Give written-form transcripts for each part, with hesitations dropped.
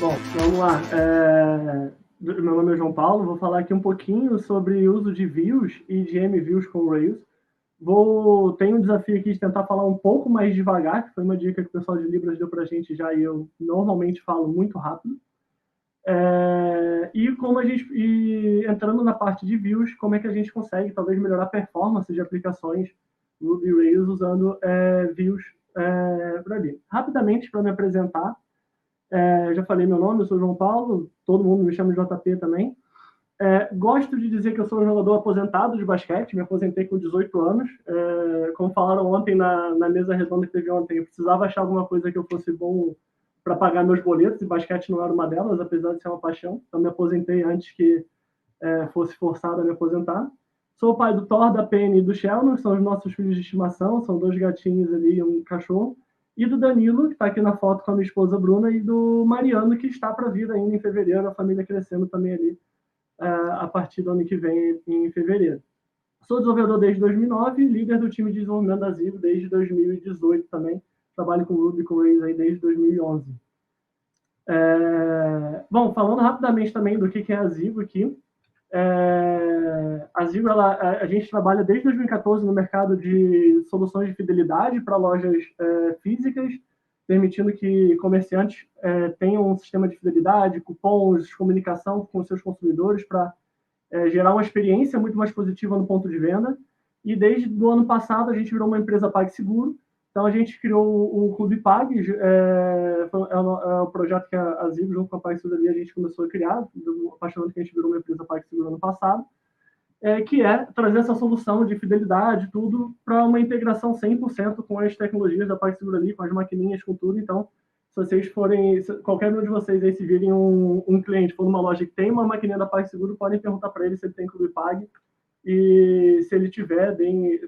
Bom, vamos lá. Meu nome é João Paulo, vou falar aqui um pouquinho sobre o uso de views e de MViews com Rails. Tenho um desafio aqui de tentar falar um pouco mais devagar, que foi uma dica que o pessoal de Libras deu para a gente já, e eu normalmente falo muito rápido. E entrando na parte de views, como é que a gente consegue talvez melhorar a performance de aplicações Ruby Rails usando views por ali. Rapidamente, para me apresentar, já falei meu nome, eu sou João Paulo, todo mundo me chama de JP também. Gosto de dizer que eu sou um jogador aposentado de basquete, me aposentei com 18 anos. Como falaram ontem na mesa redonda que teve ontem, eu precisava achar alguma coisa que eu fosse bom para pagar meus boletos, e basquete não era uma delas, apesar de ser uma paixão. Então me aposentei antes que fosse forçado a me aposentar. Sou o pai do Thor, da Penny e do Sheldon, que são os nossos filhos de estimação, são 2 gatinhos ali e um cachorro. E do Danilo, que está aqui na foto com a minha esposa Bruna, e do Mariano, que está para vir ainda em fevereiro, a família crescendo também ali a partir do ano que vem, em fevereiro. Sou desenvolvedor desde 2009, líder do time de desenvolvimento da Zigo desde 2018 também. Trabalho com Ruby, com Rails aí desde 2011. Bom, falando rapidamente também do que é a Zigo aqui. A Zigo, a gente trabalha desde 2014 no mercado de soluções de fidelidade para lojas físicas, permitindo que comerciantes tenham um sistema de fidelidade, cupons, comunicação com seus consumidores para gerar uma experiência muito mais positiva no ponto de venda. E desde o ano passado a gente virou uma empresa PagSeguro. Então a gente criou o Clube Pag, é o projeto que a Zigo, junto com a PagSeguro, a gente começou a criar, a partir do momento que a gente virou uma empresa PagSeguro ano passado, que é trazer essa solução de fidelidade, tudo, para uma integração 100% com as tecnologias da PagSeguro ali, com as maquininhas, com tudo. Então, se vocês forem, qualquer um de vocês aí, se virem um cliente, for numa loja que tem uma maquininha da PagSeguro, podem perguntar para ele se ele tem Clube Pag, e se ele tiver,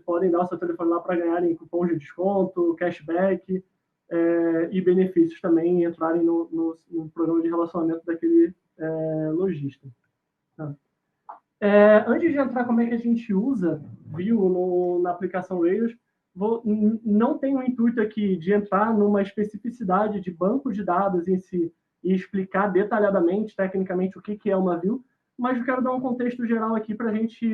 podem dar o seu telefone lá para ganharem cupons de desconto, cashback e benefícios também, e entrarem no programa de relacionamento daquele lojista. Tá? Antes de entrar como é que a gente usa Vue na aplicação Rails, não tenho o intuito aqui de entrar numa especificidade de banco de dados em si e explicar detalhadamente, tecnicamente, o que é uma Vue, mas eu quero dar um contexto geral aqui para a gente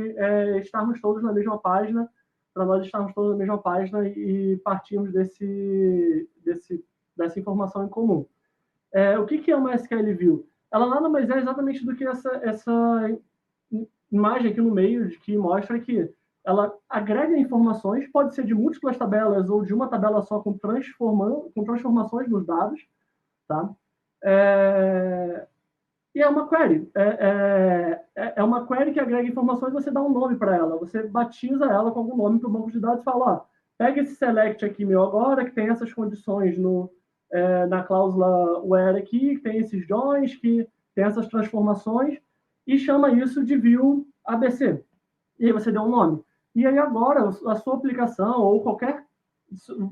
estarmos todos na mesma página, para nós estarmos todos na mesma página e partirmos dessa informação em comum. O que é uma SQL View? Ela nada mais é exatamente do que essa imagem aqui no meio que mostra que ela agrega informações, pode ser de múltiplas tabelas ou de uma tabela só com transformações nos dados, tá? E é uma query. É uma query que agrega informações, você dá um nome para ela, você batiza ela com algum nome para o banco de dados e fala, ó, pega esse select aqui meu agora, que tem essas condições na cláusula where aqui, que tem esses joins, que tem essas transformações, e chama isso de view ABC. E aí você deu um nome. E aí agora, a sua aplicação, ou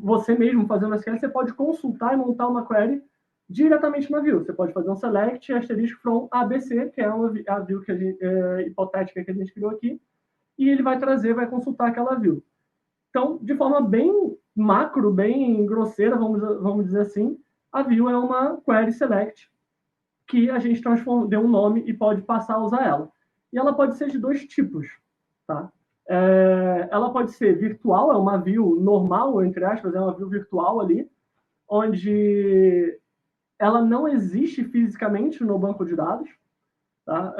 você mesmo fazendo SQL, você pode consultar e montar uma query diretamente na view. Você pode fazer um select asterisk from ABC, que é a view hipotética que a gente criou aqui, e ele vai consultar aquela view. Então, de forma bem macro, bem grosseira, vamos dizer assim, a view é uma query select que a gente deu um nome e pode passar a usar ela. E ela pode ser de 2 tipos, tá? Ela pode ser virtual, é uma view normal, entre aspas, é uma view virtual ali, onde ela não existe fisicamente no banco de dados. Tá?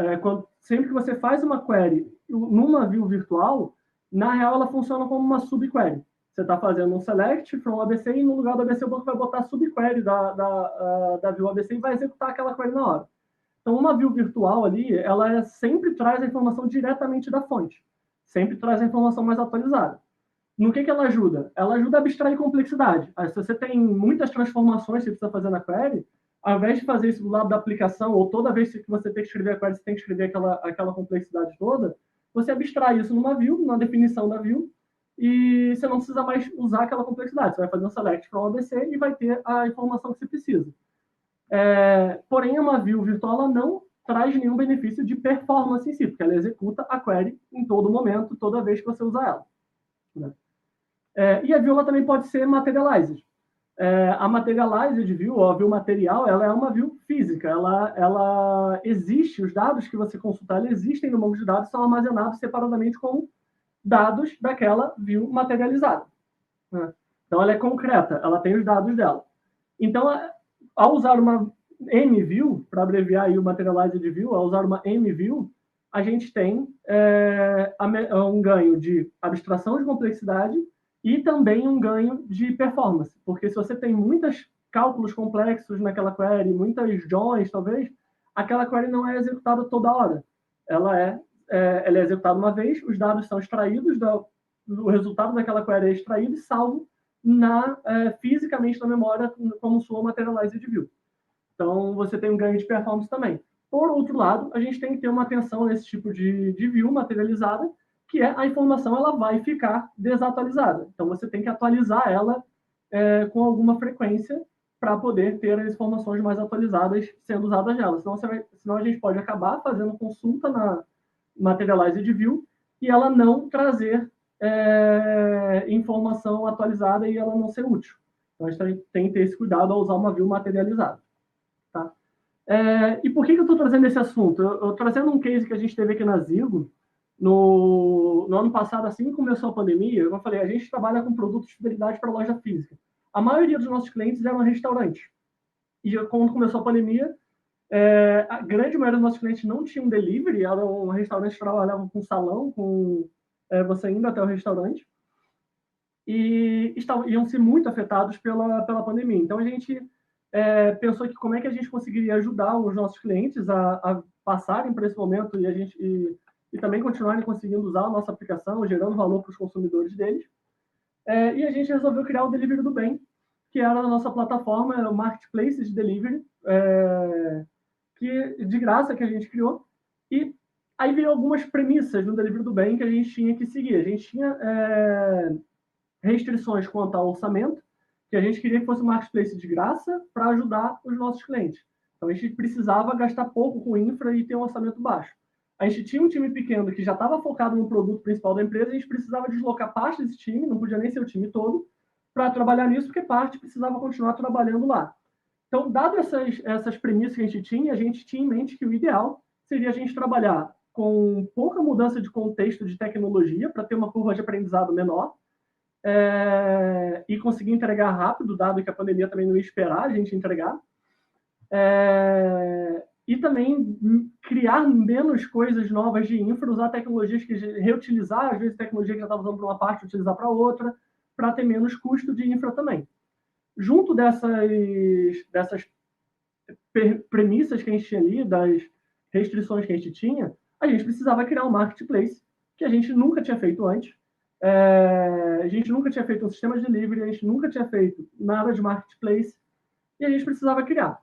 Sempre que você faz uma query numa view virtual, na real ela funciona como uma subquery. Você está fazendo um select from ABC e no lugar do ABC o banco vai botar a subquery da view ABC e vai executar aquela query na hora. Então, uma view virtual ali, ela sempre traz a informação diretamente da fonte. Sempre traz a informação mais atualizada. No que ela ajuda? Ela ajuda a abstrair complexidade. Se você tem muitas transformações que você precisa fazer na query, ao invés de fazer isso do lado da aplicação, ou toda vez que você tem que escrever a query, você tem que escrever aquela complexidade toda, você abstrai isso numa view, na definição da view, e você não precisa mais usar aquela complexidade. Você vai fazer um select from ABC e vai ter a informação que você precisa. Porém, uma view virtual ela não traz nenhum benefício de performance em si, porque ela executa a query em todo momento, toda vez que você usa ela. Né? E a view ela também pode ser materialized. A Materialized View, a view material, ela é uma view física. Ela existe, os dados que você consultar, eles existem no banco de dados, são armazenados separadamente como dados daquela view materializada. Né? Então, ela é concreta, ela tem os dados dela. Então, ao usar uma MView, para abreviar aí o Materialized View, ao usar uma MView, a gente tem um ganho de abstração de complexidade e também um ganho de performance. Porque se você tem muitos cálculos complexos naquela query, muitas joins, talvez, aquela query não é executada toda hora. Ela é executada uma vez, os dados são extraídos, o resultado daquela query é extraído e salvo fisicamente na memória como sua Materialized View. Então, você tem um ganho de performance também. Por outro lado, a gente tem que ter uma atenção nesse tipo de view materializada, que é a informação ela vai ficar desatualizada. Então, você tem que atualizar ela com alguma frequência para poder ter as informações mais atualizadas sendo usadas nela. Senão a gente pode acabar fazendo consulta na Materialized View e ela não trazer informação atualizada e ela não ser útil. Então, a gente tem que ter esse cuidado ao usar uma view materializada. Tá? E por que eu estou trazendo esse assunto? Eu estou trazendo um case que a gente teve aqui na Zigo, no ano passado, assim que começou a pandemia, eu falei, a gente trabalha com produtos de fidelidade para loja física. A maioria dos nossos clientes eram restaurantes. E quando começou a pandemia, a grande maioria dos nossos clientes não tinham delivery, eram restaurantes que trabalhavam com salão, com você indo até o restaurante, e iam ser muito afetados pela pandemia. Então, a gente pensou que como é que a gente conseguiria ajudar os nossos clientes a passarem por esse momento e também continuarem conseguindo usar a nossa aplicação, gerando valor para os consumidores deles. E a gente resolveu criar o Delivery do Bem, que era a nossa plataforma, o Marketplace de Delivery, de graça que a gente criou. E aí veio algumas premissas no Delivery do Bem que a gente tinha que seguir. A gente tinha restrições quanto ao orçamento, que a gente queria que fosse um marketplace de graça para ajudar os nossos clientes. Então, a gente precisava gastar pouco com infra e ter um orçamento baixo. A gente tinha um time pequeno que já estava focado no produto principal da empresa, a gente precisava deslocar parte desse time, não podia nem ser o time todo, para trabalhar nisso, porque parte precisava continuar trabalhando lá. Então, dado essas premissas que a gente tinha em mente que o ideal seria a gente trabalhar com pouca mudança de contexto de tecnologia, para ter uma curva de aprendizado menor, e conseguir entregar rápido, dado que a pandemia também não ia esperar a gente entregar. E também criar menos coisas novas de infra, usar tecnologias que reutilizar, às vezes tecnologia que já estava usando para uma parte, utilizar para outra, para ter menos custo de infra também. Junto dessas premissas que a gente tinha ali, das restrições que a gente tinha, a gente precisava criar um marketplace que a gente nunca tinha feito antes. A gente nunca tinha feito um sistema de delivery, a gente nunca tinha feito nada de marketplace e a gente precisava criar.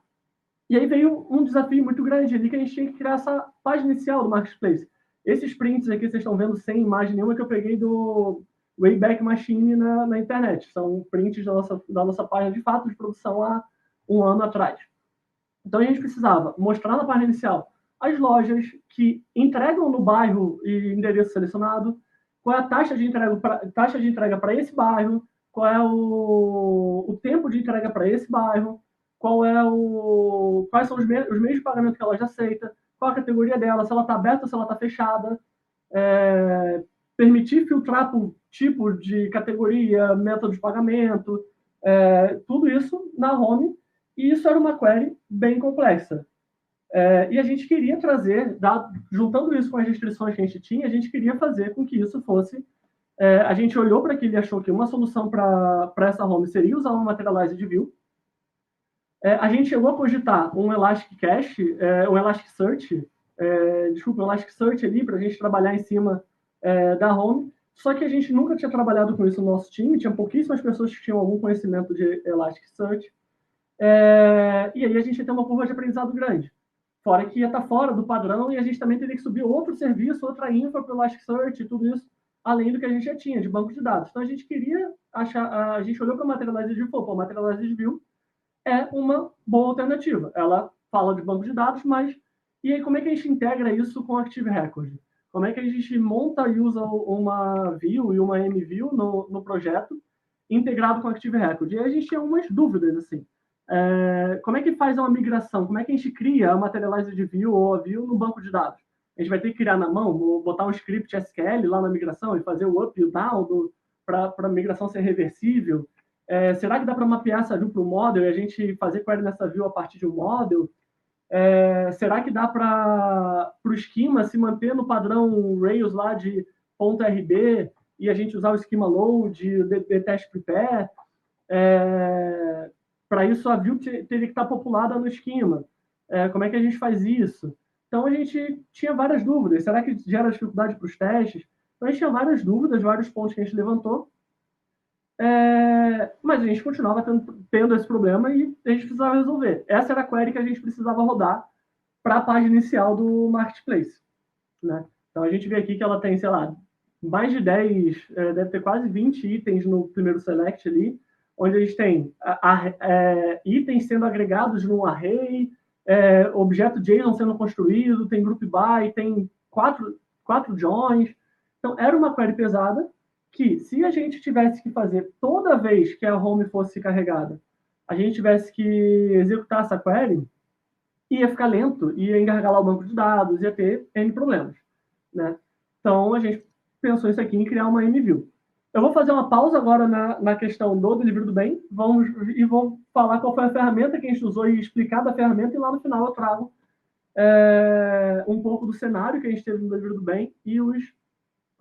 E aí veio um desafio muito grande ali que a gente tinha que criar essa página inicial do marketplace. Esses prints aqui vocês estão vendo sem imagem nenhuma que eu peguei do Wayback Machine na internet. São prints da nossa página de fato de produção há um ano atrás. Então a gente precisava mostrar na página inicial as lojas que entregam no bairro e endereço selecionado, qual é a taxa de entrega para esse bairro, qual é o tempo de entrega para esse bairro, quais são os meios de pagamento que a loja aceita, qual a categoria dela, se ela está aberta ou se ela está fechada, permitir filtrar por tipo de categoria, método de pagamento, tudo isso na home, e isso era uma query bem complexa. E a gente queria trazer, juntando isso com as restrições que a gente tinha, a gente queria fazer com que isso fosse... a gente olhou para aquilo e achou que uma solução para essa home seria usar uma Materialized View. A gente chegou a cogitar um Elastic Cache, um Elasticsearch, um Elasticsearch ali para a gente trabalhar em cima da home, só que a gente nunca tinha trabalhado com isso no nosso time, tinha pouquíssimas pessoas que tinham algum conhecimento de Elasticsearch, e aí a gente ia ter uma curva de aprendizado grande. Fora que ia estar fora do padrão e a gente também teria que subir outro serviço, outra infra para o Elasticsearch e tudo isso, além do que a gente já tinha de banco de dados. Então a gente queria a gente olhou para a Materialized View e falou, a Materialized View é uma boa alternativa. Ela fala de banco de dados, mas e aí como é que a gente integra isso com Active Record? Como é que a gente monta e usa uma view e uma MView no projeto integrado com o Active Record. E aí a gente tinha umas dúvidas, assim. Como é que faz uma migração? Como é que a gente cria a Materialize de View ou a View no banco de dados? A gente vai ter que criar na mão, botar um script SQL lá na migração e fazer o up e o down para a migração ser reversível? Será que dá para mapear essa view para o model e a gente fazer query nessa view a partir de um model? Será que dá para o esquema se manter no padrão Rails lá de .rb e a gente usar o esquema load, o test prepare? Para isso, a view teria que estar populada no esquema. Como é que a gente faz isso? Então, a gente tinha várias dúvidas. Será que gera dificuldade para os testes? Então, a gente tinha várias dúvidas, vários pontos que a gente levantou. Mas a gente continuava tendo esse problema e a gente precisava resolver. Essa era a query que a gente precisava rodar para a página inicial do Marketplace. Né? Então, a gente vê aqui que ela tem, sei lá, mais de 10, deve ter quase 20 itens no primeiro select ali, onde a gente tem itens sendo agregados num array, objeto JSON sendo construído, tem group by, tem quatro joins. Então, era uma query pesada que, se a gente tivesse que fazer toda vez que a home fosse carregada, a gente tivesse que executar essa query, ia ficar lento, ia engargalar o banco de dados, ia ter N problemas. Né? Então, a gente pensou isso aqui em criar uma MView. Eu vou fazer uma pausa agora na questão do delivery do bem, vou falar qual foi a ferramenta que a gente usou e explicar da ferramenta, e lá no final eu trago um pouco do cenário que a gente teve no delivery do bem e os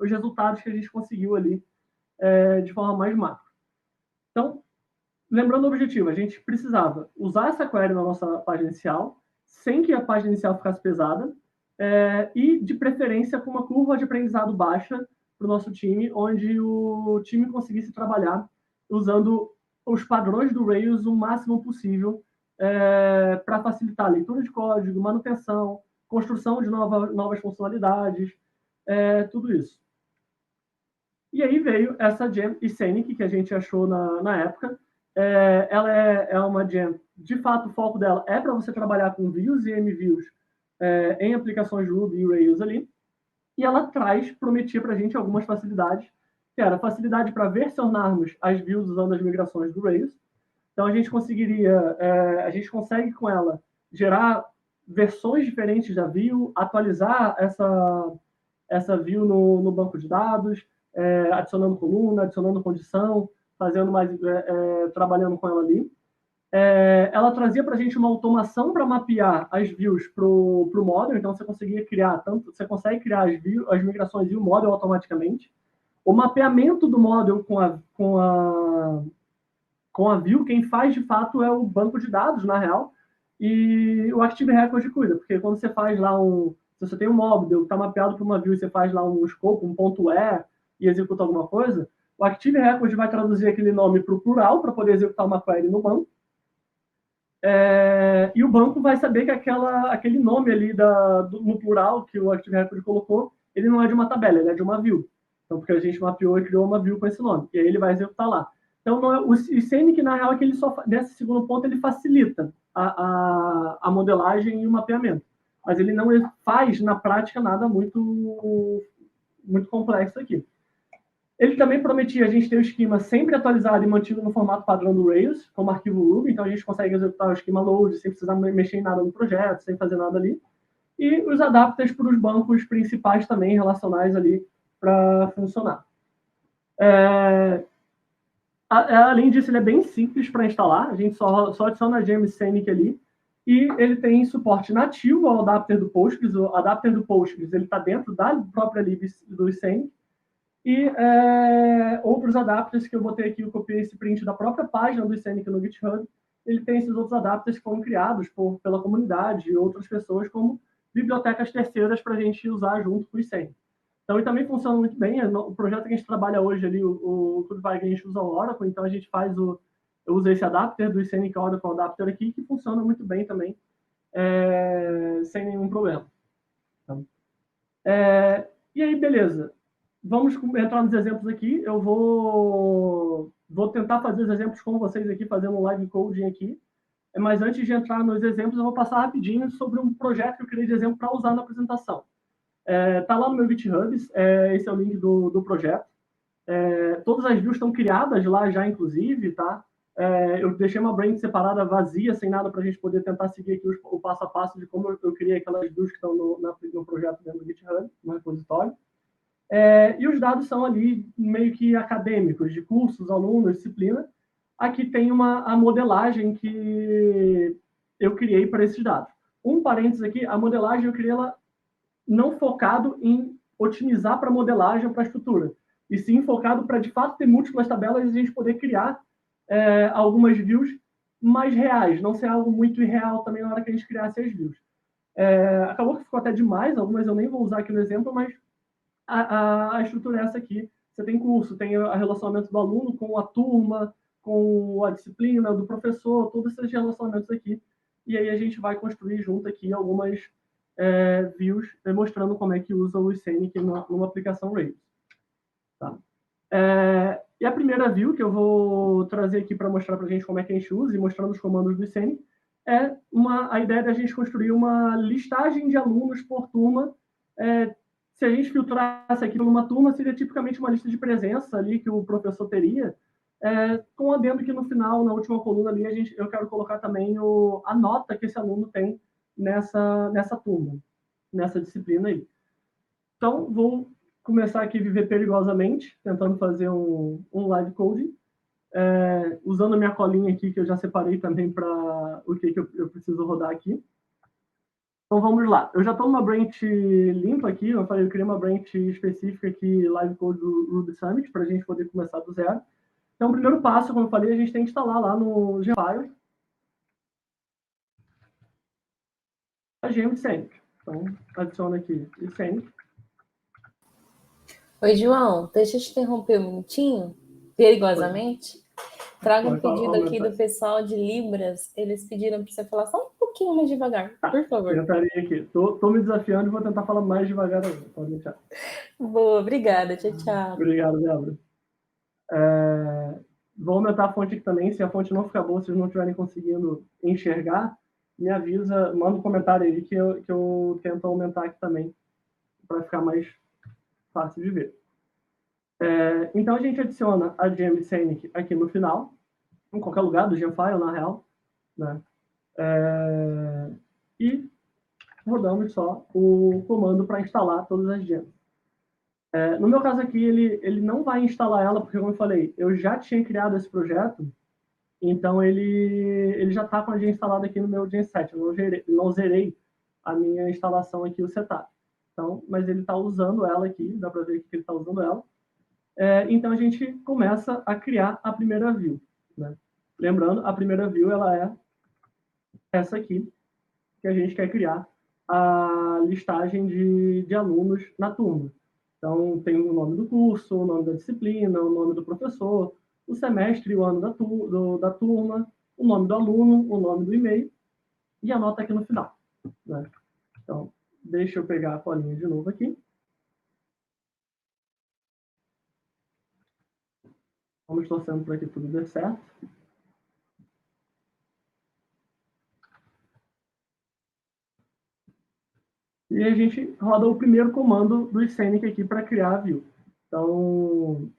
resultados que a gente conseguiu ali de forma mais macro. Então, lembrando o objetivo, a gente precisava usar essa query na nossa página inicial, sem que a página inicial ficasse pesada, e, de preferência, com uma curva de aprendizado baixa para o nosso time, onde o time conseguisse trabalhar usando os padrões do Rails o máximo possível para facilitar a leitura de código, manutenção, construção de novas funcionalidades, tudo isso. E aí veio essa gem Scenic, que a gente achou na época. Ela é uma gem, de fato, o foco dela é para você trabalhar com views e MViews em aplicações Ruby e Rails ali. E ela prometia para a gente algumas facilidades, que era facilidade para versionarmos as views usando as migrações do Rails. Então, a gente consegue com ela gerar versões diferentes da view, atualizar essa view no banco de dados, adicionando coluna, adicionando condição, fazendo mais, trabalhando com ela ali. Ela trazia para a gente uma automação para mapear as views para o model, então você consegue criar as migrações e o model automaticamente. O mapeamento do model com a view, quem faz de fato é o banco de dados, na real, e o Active Record cuida, porque quando você faz lá se você tem um model que está mapeado para uma view e você faz lá um scope, um ponto e executa alguma coisa, o Active Record vai traduzir aquele nome para o plural para poder executar uma query no banco. E o banco vai saber que aquele nome ali no plural que o Active Record colocou, ele não é de uma tabela, ele é de uma view. Então, porque a gente mapeou e criou uma view com esse nome. E aí ele vai executar lá. Então, o Scenic, na real, é que ele nesse segundo ponto, ele facilita a modelagem e o mapeamento. Mas ele não faz, na prática, nada muito complexo aqui. Ele também prometia a gente ter o esquema sempre atualizado e mantido no formato padrão do Rails, como arquivo Ruby, então a gente consegue executar o esquema load sem precisar mexer em nada no projeto, sem fazer nada ali. E os adapters para os bancos principais também, relacionais ali, para funcionar. Além disso, ele é bem simples para instalar, a gente só adiciona a gem Scenic ali, e ele tem suporte nativo ao adapter do Postgres. O adapter do Postgres está dentro da própria lib do Scenic, e outros adapters que eu botei aqui, eu copiei esse print da própria página do Scenic no GitHub. Ele tem esses outros adapters que foram criados pela comunidade e outras pessoas como bibliotecas terceiras para a gente usar junto com o Scenic. Então, ele também funciona muito bem. O projeto que a gente trabalha hoje ali, o CodeVibe, a gente usa o Oracle, então a gente eu uso esse adapter do Scenic Oracle Adapter aqui, que funciona muito bem também, sem nenhum problema. Então, e aí, beleza. Vamos entrar nos exemplos aqui. Eu vou tentar fazer os exemplos com vocês aqui, fazendo um live coding aqui. Mas antes de entrar nos exemplos, eu vou passar rapidinho sobre um projeto que eu criei de exemplo para usar na apresentação. Está lá no meu GitHub, esse é o link do projeto. Todas as views estão criadas lá já, inclusive, tá? Eu deixei uma branch separada, vazia, sem nada, para a gente poder tentar seguir aqui o passo a passo de como eu criei aquelas views que estão no projeto dentro do GitHub, no repositório. E os dados são ali meio que acadêmicos, de cursos, alunos, disciplina. Aqui tem a modelagem que eu criei para esses dados. Um parênteses aqui, a modelagem eu criei ela não focado em otimizar para modelagem ou para estrutura, e sim focado para, de fato, ter múltiplas tabelas e a gente poder criar algumas views mais reais, não ser algo muito irreal também na hora que a gente criasse as views. Acabou que ficou até demais, algumas eu nem vou usar aqui no exemplo, mas a estrutura é essa aqui. Você tem curso, tem o relacionamento do aluno com a turma, com a disciplina, do professor, todos esses relacionamentos aqui. E aí a gente vai construir junto aqui algumas views mostrando como é que usa o Scenic numa aplicação Rails. Tá? E a primeira view que eu vou trazer aqui para mostrar para a gente como é que a gente usa e mostrando os comandos do Scenic é a ideia da gente construir uma listagem de alunos por turma. Se a gente filtrasse aqui numa turma, seria tipicamente uma lista de presença ali que o professor teria, com adendo que no final, na última coluna ali, eu quero colocar também a nota que esse aluno tem nessa turma, nessa disciplina aí. Então, vou começar aqui a viver perigosamente, tentando fazer um live coding, usando a minha colinha aqui, que eu já separei também para o que eu preciso rodar aqui. Então, vamos lá. Eu já estou numa branch limpa aqui, eu criei uma branch específica aqui, live code do Ruby Summit, para a gente poder começar do zero. Então, o primeiro passo, como eu falei, a gente tem que instalar lá no Gfile a gem Scenic. Então, adiciona aqui o Scenic. Oi, João, deixa eu te interromper um minutinho, perigosamente. Traga um pedido aqui do pessoal de Libras. Eles pediram para você falar só um pouquinho mais devagar, por favor. Tentarei aqui. Estou me desafiando e vou tentar falar mais devagar ainda. Pode deixar. Boa, obrigada. Tchau, tchau. Obrigado, Débora. Vou aumentar a fonte aqui também. Se a fonte não ficar boa, se vocês não estiverem conseguindo enxergar, me avisa, manda um comentário aí que eu tento aumentar aqui também, para ficar mais fácil de ver. Então, a gente adiciona a gem Scenic aqui no final, em qualquer lugar do Gemfile, na real, né? E rodamos só o comando para instalar todas as gems. No meu caso aqui, ele não vai instalar ela, porque, como eu falei, eu já tinha criado esse projeto, então ele já está com a gem instalada aqui no meu Genset. Eu não zerei a minha instalação aqui, o setup. Então, mas ele está usando ela aqui, dá para ver que ele está usando ela. Então, a gente começa a criar a primeira view. Né? Lembrando, a primeira view ela é essa aqui, que a gente quer criar a listagem de alunos na turma. Então, tem o nome do curso, o nome da disciplina, o nome do professor, o semestre e o ano da turma, o nome do aluno, o nome do e-mail e a nota aqui no final. Né? Então, deixa eu pegar a colinha de novo aqui. Vamos torcendo para que tudo dê certo. E a gente roda o primeiro comando do Scenic aqui para criar a view. Então,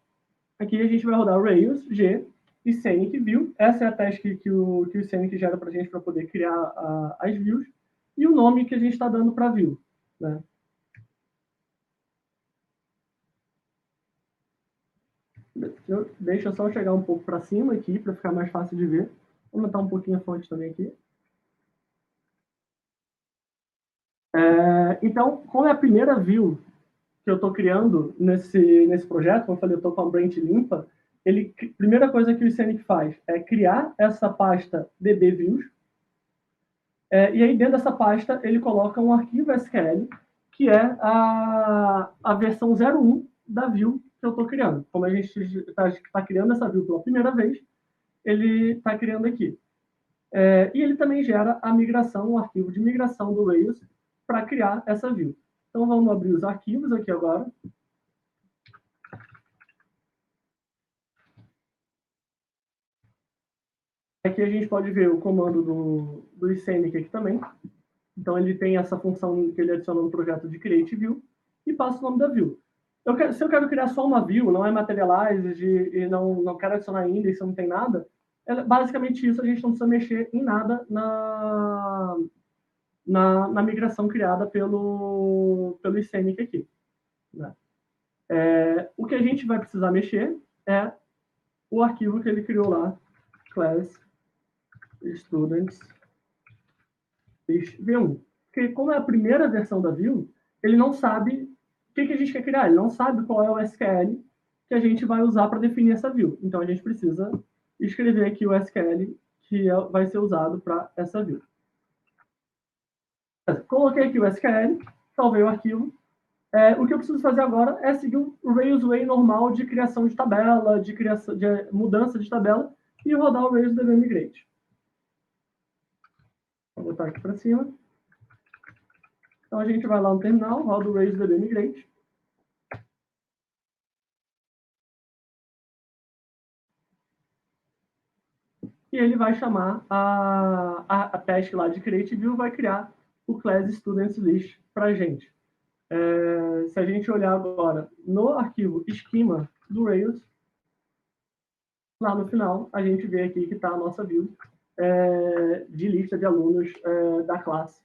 aqui a gente vai rodar Rails, G e Scenic View. Essa é a task que o Scenic gera para a gente para poder criar as views. E o nome que a gente está dando para a view. Né? Deixa eu só chegar um pouco para cima aqui, para ficar mais fácil de ver. Vou aumentar um pouquinho a fonte também aqui. Então, como é a primeira view que eu estou criando nesse projeto, como eu falei, eu estou com a branch limpa, primeira coisa que o Scenic faz é criar essa pasta dbViews, e aí dentro dessa pasta ele coloca um arquivo SQL, que é a versão 01 da view que eu estou criando. Como a gente está criando essa view pela primeira vez, ele está criando aqui. E ele também gera a migração, um arquivo de migração do Rails para criar essa view. Então, vamos abrir os arquivos aqui agora. Aqui a gente pode ver o comando do Scenic aqui também. Então, ele tem essa função que ele adiciona no projeto de Create View e passa o nome da view. Se eu quero criar só uma view, não é materialized e não quero adicionar index, não tem nada, basicamente isso, a gente não precisa mexer em nada na migração criada pelo Scenic aqui. Né? O que a gente vai precisar mexer é o arquivo que ele criou lá, class students v1. Porque como é a primeira versão da view, ele não sabe o que a gente quer criar, ele não sabe qual é o SQL que a gente vai usar para definir essa view. Então a gente precisa escrever aqui o SQL que vai ser usado para essa view. Coloquei aqui o SQL, salvei o arquivo. O que eu preciso fazer agora é seguir o Rails Way normal de criação de tabela, de mudança de tabela, e rodar o Rails DB Migrate. Vou botar aqui para cima. Então a gente vai lá no terminal, roda o Rails DB Migrate. E ele vai chamar a task lá de Create View, vai criar o Class Students List para a gente. Se a gente olhar agora no arquivo esquema do Rails, lá no final, a gente vê aqui que está a nossa view de lista de alunos da classe.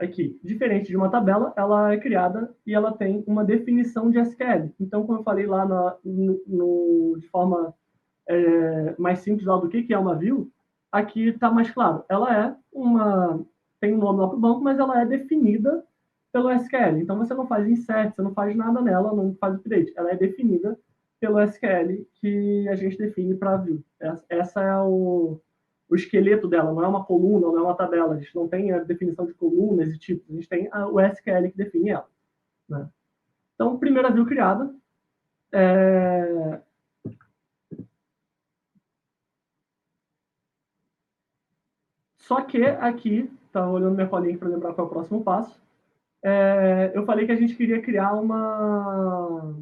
Aqui, diferente de uma tabela, ela é criada e ela tem uma definição de SQL. Então, como eu falei lá de forma mais simples lá do que é uma view, aqui está mais claro. Ela tem um nome lá para o banco, mas ela é definida pelo SQL. Então, você não faz insert, você não faz nada nela, não faz update. Ela é definida pelo SQL que a gente define para a view. Essa é o esqueleto dela, não é uma coluna, não é uma tabela. A gente não tem a definição de colunas e tipos. A gente tem o SQL que define ela. Né? Então, primeira view criada. Só que aqui, tá olhando minha colinha para lembrar qual é o próximo passo, eu falei que a gente queria criar uma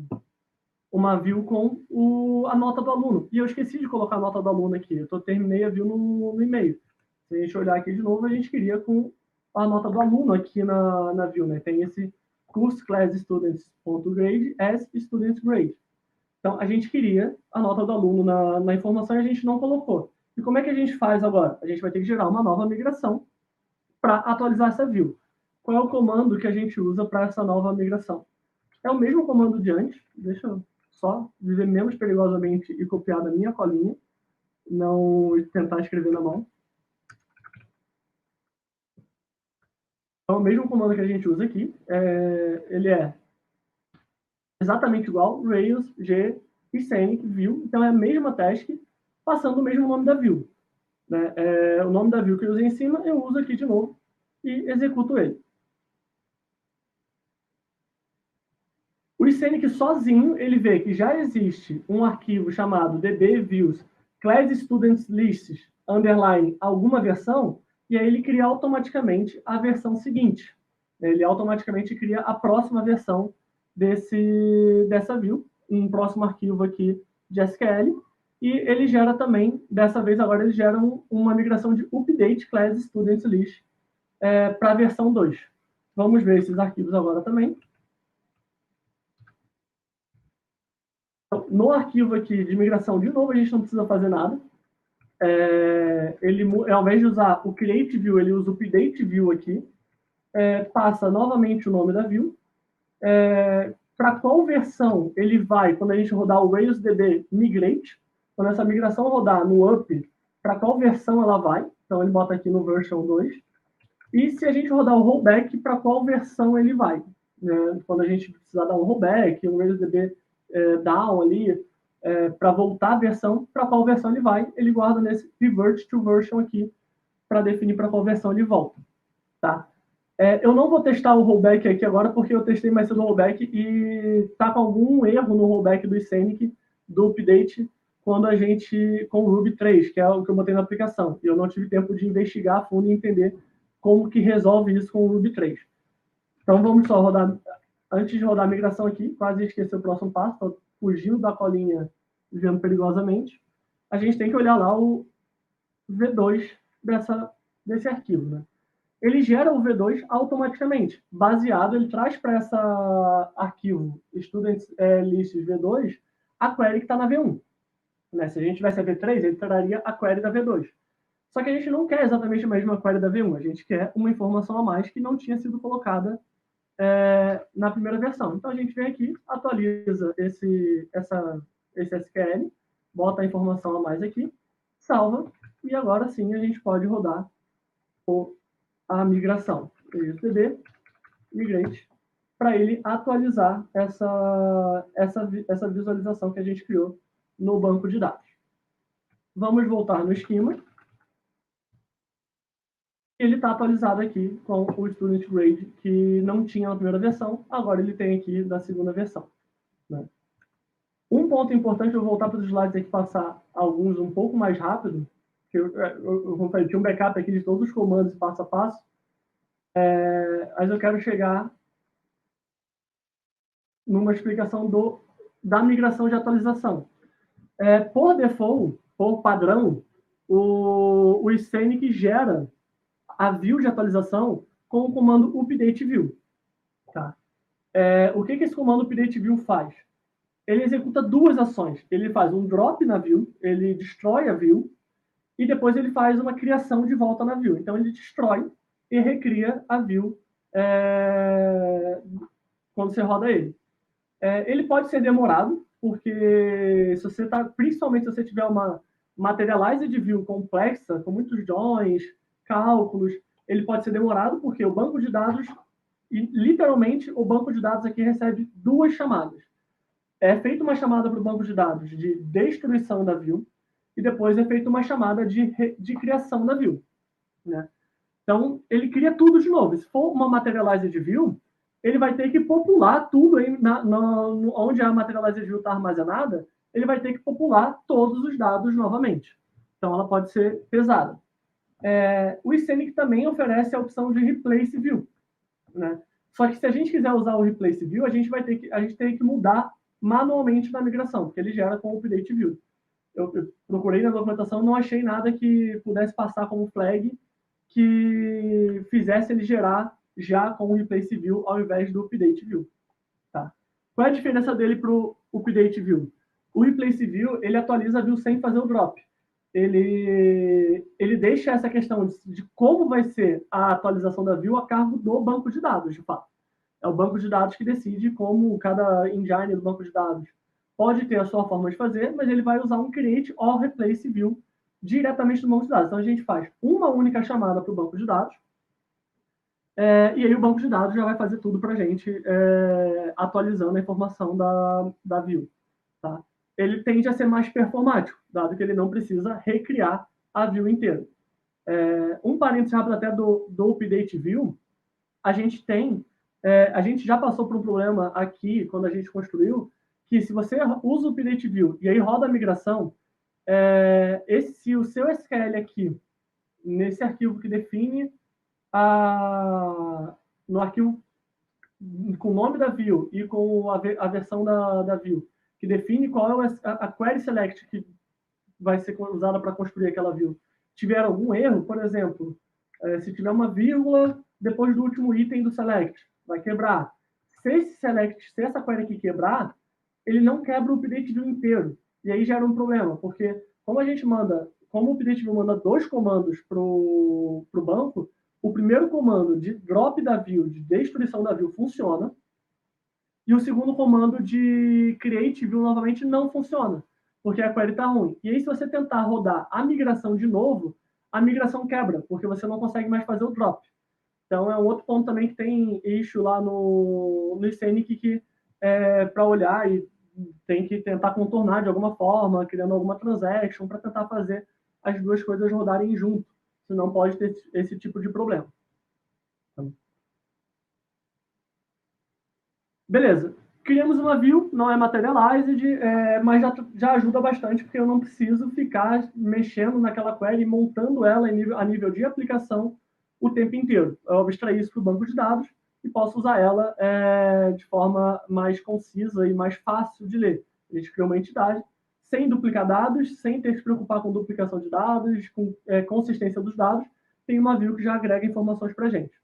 view com a nota do aluno. E eu esqueci de colocar a nota do aluno aqui. Eu terminei a view no e-mail. Se a gente olhar aqui de novo, a gente queria com a nota do aluno aqui na view. Né? Tem esse course class students.grade as students grade. Então, a gente queria a nota do aluno na informação e a gente não colocou. E como é que a gente faz agora? A gente vai ter que gerar uma nova migração para atualizar essa view. Qual é o comando que a gente usa para essa nova migração? É o mesmo comando de antes. Deixa eu só viver menos perigosamente e copiar da minha colinha, não tentar escrever na mão. Então, o mesmo comando que a gente usa aqui, ele é exatamente igual, Rails, G e Scenic, view. Então, é a mesma task, passando o mesmo nome da view. Né? O nome da view que eu usei em cima, eu uso aqui de novo e executo ele. O Scenic sozinho, ele vê que já existe um arquivo chamado dbviews class students lists underline alguma versão, e aí ele cria automaticamente a versão seguinte. Ele automaticamente cria a próxima versão dessa view, um próximo arquivo aqui de SQL, e ele gera também, dessa vez agora, ele gera uma migração de update class students list para a versão 2. Vamos ver esses arquivos agora também. Então, no arquivo aqui de migração, de novo, a gente não precisa fazer nada. Ele, ao invés de usar o create view, ele usa o update view aqui. Passa novamente o nome da view. Para qual versão ele vai, quando a gente rodar o Rails DB Migrate, quando essa migração rodar no up, para qual versão ela vai. Então, ele bota aqui no version 2. E se a gente rodar o rollback, para qual versão ele vai. Né? Quando a gente precisar dar um rollback, um Rails DB down ali, para voltar a versão, para qual versão ele vai, ele guarda nesse revert to version aqui, para definir para qual versão ele volta. Tá? Eu não vou testar o rollback aqui agora, porque eu testei mais cedo o rollback e está com algum erro no rollback do Scenic, do update, quando a gente, com o Ruby 3, que é o que eu botei na aplicação. E eu não tive tempo de investigar a fundo e entender como que resolve isso com o Ruby 3. Então, vamos só rodar. Antes de rodar a migração aqui, quase esqueci o próximo passo, estou fugindo da colinha, vivendo perigosamente. A gente tem que olhar lá o V2 desse arquivo. Né? ele gera o V2 automaticamente, baseado, ele traz para essa arquivo student list V2 a query que está na V1. Né? Se a gente tivesse a V3, ele traria a query da V2. Só que a gente não quer exatamente a mesma query da V1, a gente quer uma informação a mais que não tinha sido colocada na primeira versão. Então a gente vem aqui, atualiza esse SQL, bota a informação a mais aqui, salva, e agora sim a gente pode rodar a migração. ESDB, migrate, para ele atualizar essa visualização que a gente criou no banco de dados. Vamos voltar no esquema. Ele está atualizado aqui com o Student Grade, que não tinha na primeira versão, agora ele tem aqui na segunda versão. Né? Um ponto importante, eu vou voltar para os slides aqui, passar alguns um pouco mais rápido, que eu tinha um backup aqui de todos os comandos passo a passo, mas eu quero chegar numa explicação da migração de atualização. Por default, por padrão, o Scenic gera a view de atualização com o comando update view. Tá? O que esse comando update view faz? Ele executa duas ações. Ele faz um drop na view, ele destrói a view, e depois ele faz uma criação de volta na view. Então ele destrói e recria a view quando você roda ele. Ele pode ser demorado, porque se você principalmente se você tiver uma materialized view complexa, com muitos joins, cálculos, ele pode ser demorado, porque o banco de dados, literalmente, o banco de dados aqui recebe duas chamadas. É feita uma chamada para o banco de dados de destruição da view, e depois é feita uma chamada de criação da view. Né? Então, ele cria tudo de novo. Se for uma materialized view, ele vai ter que popular tudo aí onde a materialized view está armazenada, ele vai ter que popular todos os dados novamente. Então, ela pode ser pesada. O Scenic também oferece a opção de Replace View. Né? Só que se a gente quiser usar o Replace View, a gente tem que mudar manualmente na migração, porque ele gera com o Update View. Eu procurei na documentação, não achei nada que pudesse passar como flag que fizesse ele gerar já com o Replace View ao invés do Update View. Tá? Qual é a diferença dele para o Update View? O Replace View, ele atualiza a view sem fazer o drop. Ele deixa essa questão de como vai ser a atualização da view a cargo do banco de dados, de fato. É o banco de dados que decide como cada engine do banco de dados pode ter a sua forma de fazer, mas ele vai usar um create or replace view diretamente no banco de dados. Então, a gente faz uma única chamada para o banco de dados, e aí o banco de dados já vai fazer tudo para a gente, atualizando a informação da view. Tá? Ele tende a ser mais performático, dado que ele não precisa recriar a view inteira. Um parênteses rápido até do update view, a gente já passou por um problema aqui, quando a gente construiu, que se você usa o update view e aí roda a migração, se o seu SQL aqui, nesse arquivo que define no arquivo com o nome da view e com a versão da view, que define qual é a query select que vai ser usada para construir aquela view, tiver algum erro, por exemplo, se tiver uma vírgula depois do último item do select, vai quebrar. Se essa query aqui quebrar, ele não quebra o update view inteiro. E aí gera um problema, porque como o update view manda dois comandos para o banco, o primeiro comando de drop da view, de destruição da view, funciona, e o segundo comando de create view novamente não funciona, porque a query está ruim. E aí, se você tentar rodar a migração de novo, a migração quebra, porque você não consegue mais fazer o drop. Então, é um outro ponto também que tem issue lá no Scenic que para olhar e tem que tentar contornar de alguma forma, criando alguma transaction para tentar fazer as duas coisas rodarem junto. Senão pode ter esse tipo de problema. Beleza. Criamos uma view, não é materialized, mas já ajuda bastante, porque eu não preciso ficar mexendo naquela query, montando ela a nível de aplicação o tempo inteiro. Eu abstraí isso para o banco de dados e posso usar ela de forma mais concisa e mais fácil de ler. A gente cria uma entidade sem duplicar dados, sem ter que se preocupar com duplicação de dados, com consistência dos dados, tem uma view que já agrega informações para a gente.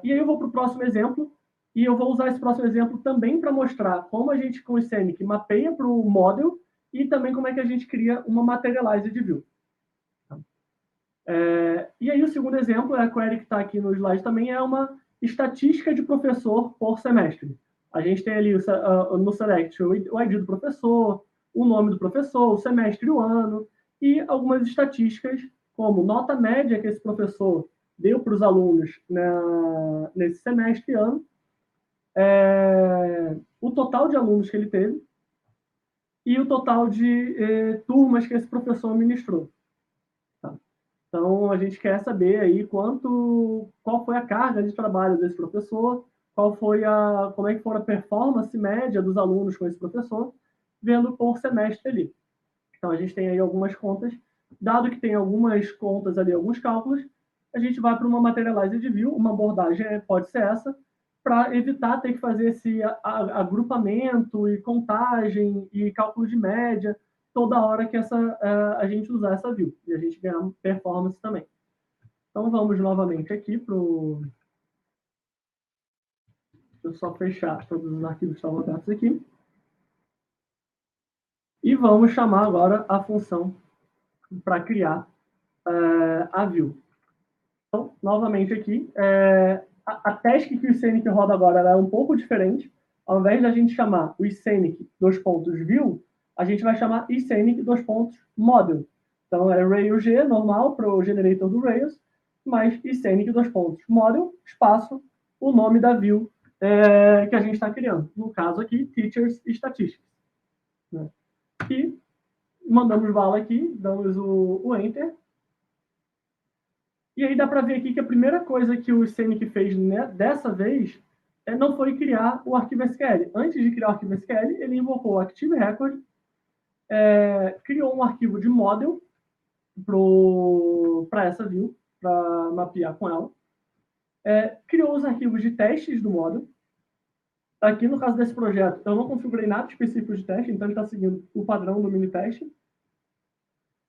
E aí eu vou para o próximo exemplo, e eu vou usar esse próximo exemplo também para mostrar como a gente, com o Scenic, mapeia para o model e também como é que a gente cria uma materialized view. E aí o segundo exemplo, a query que está aqui no slide também, é uma estatística de professor por semestre. A gente tem ali no select o ID do professor, o nome do professor, o semestre e o ano, e algumas estatísticas, como nota média que esse professor deu para os alunos nesse semestre e ano, o total de alunos que ele teve e o total de turmas que esse professor ministrou. Tá? Então, a gente quer saber aí qual foi a carga de trabalho desse professor, como é que foi a performance média dos alunos com esse professor, vendo por semestre ali. Então, a gente tem aí algumas contas. Dado que tem algumas contas ali, alguns cálculos, a gente vai para uma materialized view, uma abordagem pode ser essa, para evitar ter que fazer esse agrupamento e contagem e cálculo de média toda hora que a gente usar essa view, e a gente ganhar performance também. Então, vamos novamente aqui para o... Deixa eu só fechar todos os arquivos que estavam abertos aqui. E vamos chamar agora a função para criar a view. Então, novamente aqui, a task que o Scenic roda agora é um pouco diferente. Ao invés de a gente chamar o Scenic view, a gente vai chamar Scenic model. Então, é Rails G normal para o generator do Rails, mas Scenic model, espaço, o nome da view que a gente está criando. No caso aqui, Teachers Statistics. Né? E mandamos bala aqui, damos o Enter. E aí dá para ver aqui que a primeira coisa que o Scenic fez dessa vez não foi criar o arquivo SQL. Antes de criar o arquivo SQL, ele invocou o Active Record, criou um arquivo de model para essa view, para mapear com ela. Criou os arquivos de testes do model. Aqui, no caso desse projeto, eu não configurei nada específico de teste, então ele está seguindo o padrão do mini teste.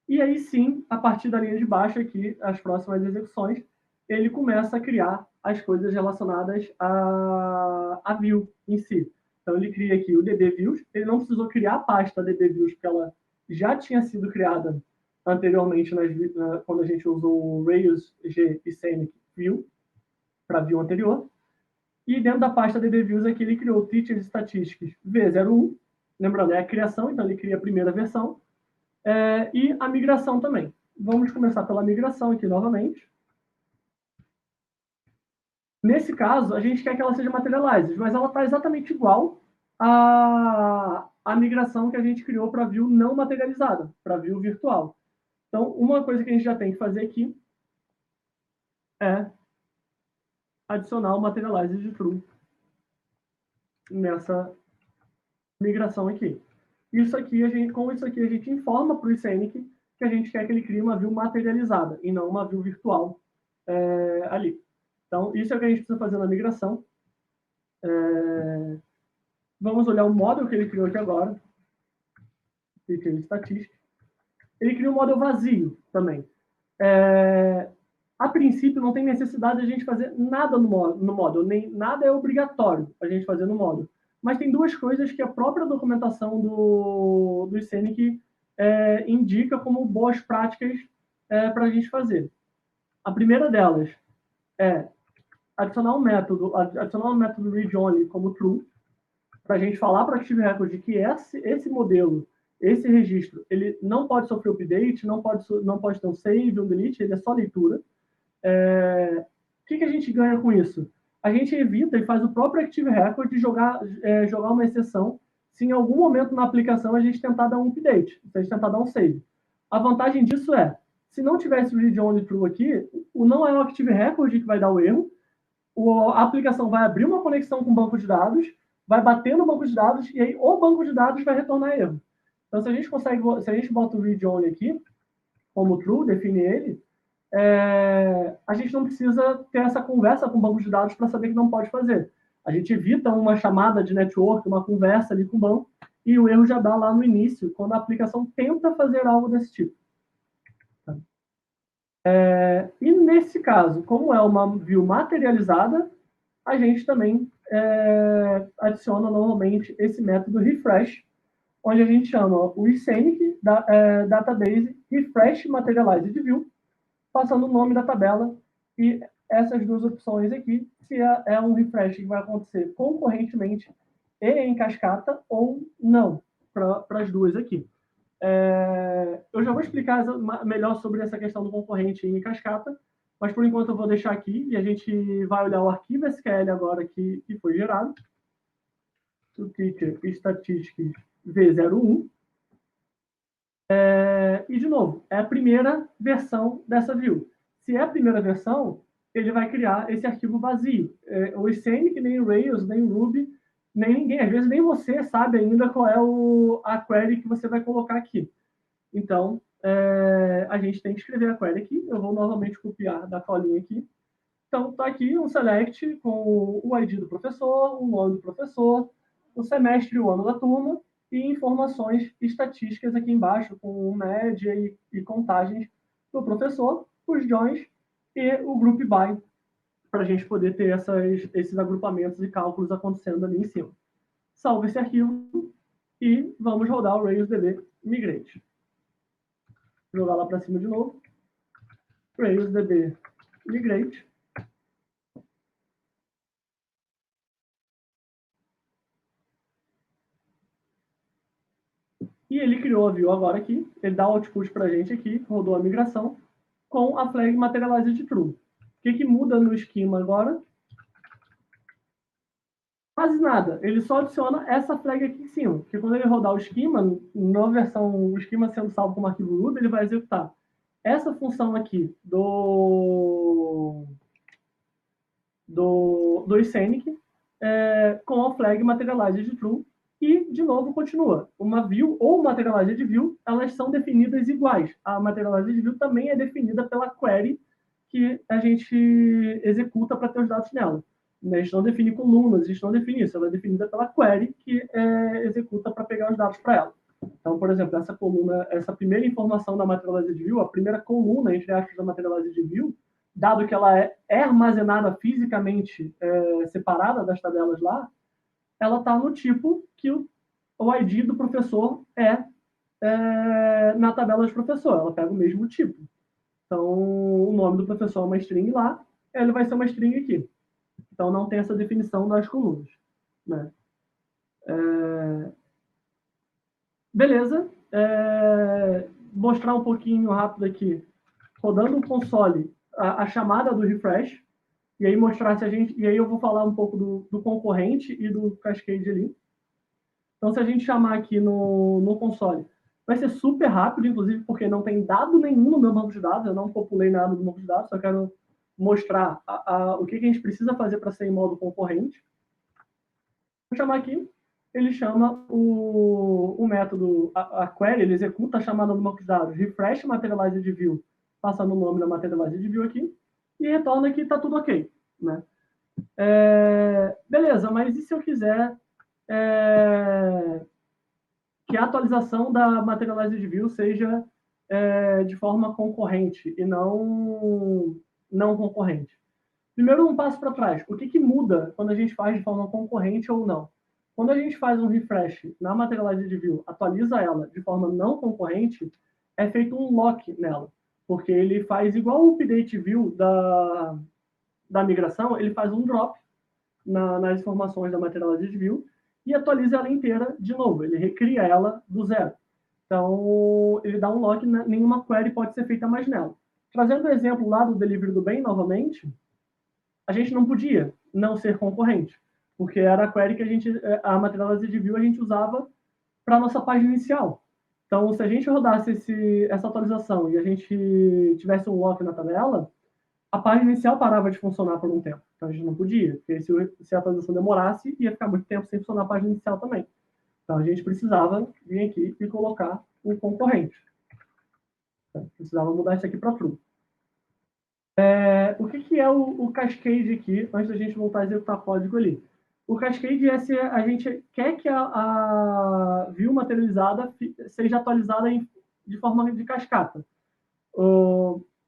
E aí sim, a partir da linha de baixo aqui, as próximas execuções, ele começa a criar as coisas relacionadas à view em si. Então ele cria aqui o dbViews, ele não precisou criar a pasta dbViews, porque ela já tinha sido criada anteriormente quando a gente usou o Rails G e Scenic View, para a view anterior. E dentro da pasta dbViews aqui ele criou Teachers Statistics V01, lembrando, é a criação, então ele cria a primeira versão, e a migração também. Vamos começar pela migração aqui novamente. Nesse caso, a gente quer que ela seja materialized, mas ela está exatamente igual à migração que a gente criou para a view não materializada, para a view virtual. Então, uma coisa que a gente já tem que fazer aqui é adicionar o materialized de true nessa migração aqui. Com isso aqui, a gente informa para o Scenic que a gente quer que ele crie uma view materializada e não uma view virtual ali. Então, isso é o que a gente precisa fazer na migração. Vamos olhar o model que ele criou aqui agora. Feature estatística. Ele criou um model vazio também. A princípio, não tem necessidade de a gente fazer nada no model, nem nada é obrigatório a gente fazer no model. Mas tem duas coisas que a própria documentação do Scenic indica como boas práticas para a gente fazer. A primeira delas é adicionar um método read-only como true, para a gente falar para o Active Record que esse modelo, esse registro, ele não pode sofrer update, não pode ter um save, um delete, ele é só leitura. O que a gente ganha com isso? A gente evita e faz o próprio Active Record de jogar uma exceção se em algum momento na aplicação a gente tentar dar um update, se a gente tentar dar um save. A vantagem disso se não tivesse o read-only true aqui, não é o Active Record que vai dar o erro, a aplicação vai abrir uma conexão com o banco de dados, vai bater no banco de dados e aí o banco de dados vai retornar erro. Então, se a gente bota o read-only aqui como true, define ele, a gente não precisa ter essa conversa com o banco de dados para saber que não pode fazer. A gente evita uma chamada de network, uma conversa ali com o banco, e o erro já dá lá no início, quando a aplicação tenta fazer algo desse tipo. E nesse caso, como é uma view materializada, a gente também adiciona normalmente esse método refresh, onde a gente chama o Scenic Database Refresh Materialized View, passando o nome da tabela e essas duas opções aqui, se é um refresh que vai acontecer concorrentemente e em cascata ou não, para as duas aqui. Eu já vou explicar melhor sobre essa questão do concorrente em cascata, mas por enquanto eu vou deixar aqui e a gente vai olhar o arquivo SQL agora que foi gerado. O teacher statistics V01. E, de novo, é a primeira versão dessa view. Se é a primeira versão, ele vai criar esse arquivo vazio. O Scenic, nem o Rails, nem o Ruby, nem ninguém, às vezes nem você sabe ainda qual é a query que você vai colocar aqui. Então, a gente tem que escrever a query aqui. Eu vou novamente copiar da colinha aqui. Então, está aqui um select com o ID do professor, o nome do professor, o semestre e o ano da turma, e informações estatísticas aqui embaixo, com média e contagens do professor, os joins e o group by, para a gente poder ter esses agrupamentos e cálculos acontecendo ali em cima. Salve esse arquivo e vamos rodar o RailsDB Migrate. Vou jogar lá para cima de novo. RailsDB Migrate. E ele criou a view agora aqui, ele dá o output para a gente aqui, rodou a migração, com a flag materialized true. O que muda no esquema agora? Quase nada, ele só adiciona essa flag aqui em cima, porque quando ele rodar o esquema, na versão, o esquema sendo salvo como arquivo root, ele vai executar essa função aqui do Scenic com a flag materialized true. E, de novo, continua. Uma view ou materialized view, elas são definidas iguais. A materialized view também é definida pela query que a gente executa para ter os dados nela. A gente não define colunas, a gente não define isso. Ela é definida pela query que executa para pegar os dados para ela. Então, por exemplo, essa coluna, essa primeira informação da materialized view, a primeira coluna, entre aspas, da materialized view, dado que ela é armazenada fisicamente separada das tabelas lá, ela está no tipo que o ID do professor na tabela de professor. Ela pega o mesmo tipo. Então, o nome do professor é uma string lá, ele vai ser uma string aqui. Então, não tem essa definição das colunas. Né? Beleza. Mostrar um pouquinho rápido aqui, rodando o console, a chamada do refresh, e aí mostrar se a gente. E aí eu vou falar um pouco do concorrente e do cascade ali. Então, se a gente chamar aqui no console, vai ser super rápido, inclusive, porque não tem dado nenhum no meu banco de dados, eu não populei nada do banco de dados, só quero mostrar o que a gente precisa fazer para ser em modo concorrente. Vou chamar aqui, ele chama o método, a query, ele executa a chamada no banco de dados, refresh materialized view, passando o nome da materialized view aqui, e retorna que está tudo ok. Né? Beleza, mas e se eu quiser que a atualização da materialized view seja de forma concorrente e não concorrente? Primeiro, um passo para trás. O que muda quando a gente faz de forma concorrente ou não? Quando a gente faz um refresh na materialized view, atualiza ela de forma não concorrente, é feito um lock nela, porque ele faz igual o update view da migração, ele faz um drop nas informações da materialized view e atualiza ela inteira de novo. Ele recria ela do zero. Então, ele dá um lock, nenhuma query pode ser feita mais nela. Trazendo o exemplo lá do delivery do bem, novamente, a gente não podia não ser concorrente, porque era a query que a materialized view a gente usava para a nossa página inicial. Então, se a gente rodasse essa atualização e a gente tivesse um lock na tabela, a página inicial parava de funcionar por um tempo. Então, a gente não podia, porque se a atualização demorasse, ia ficar muito tempo sem funcionar a página inicial também. Então, a gente precisava vir aqui e colocar um concorrente. Então, precisava mudar isso aqui para true. O que é o cascade aqui, antes da gente voltar a executar código ali? O cascade é se a gente quer que a view materializada seja atualizada de forma de cascata.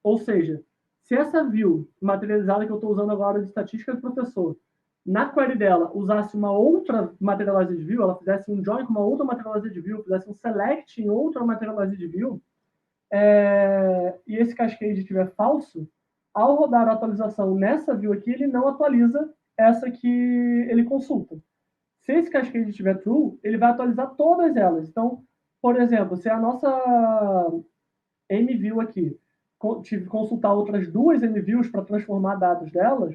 Ou seja, se essa view materializada que eu estou usando agora de estatística do professor, na query dela usasse uma outra materialized view, ela fizesse um join com uma outra materialized view, fizesse um select em outra materialized view, e esse cascade estiver falso, ao rodar a atualização nessa view aqui, ele não atualiza essa que ele consulta. Se esse cascade estiver true, ele vai atualizar todas elas. Então, por exemplo, se a nossa MView aqui consultar outras duas MViews para transformar dados delas,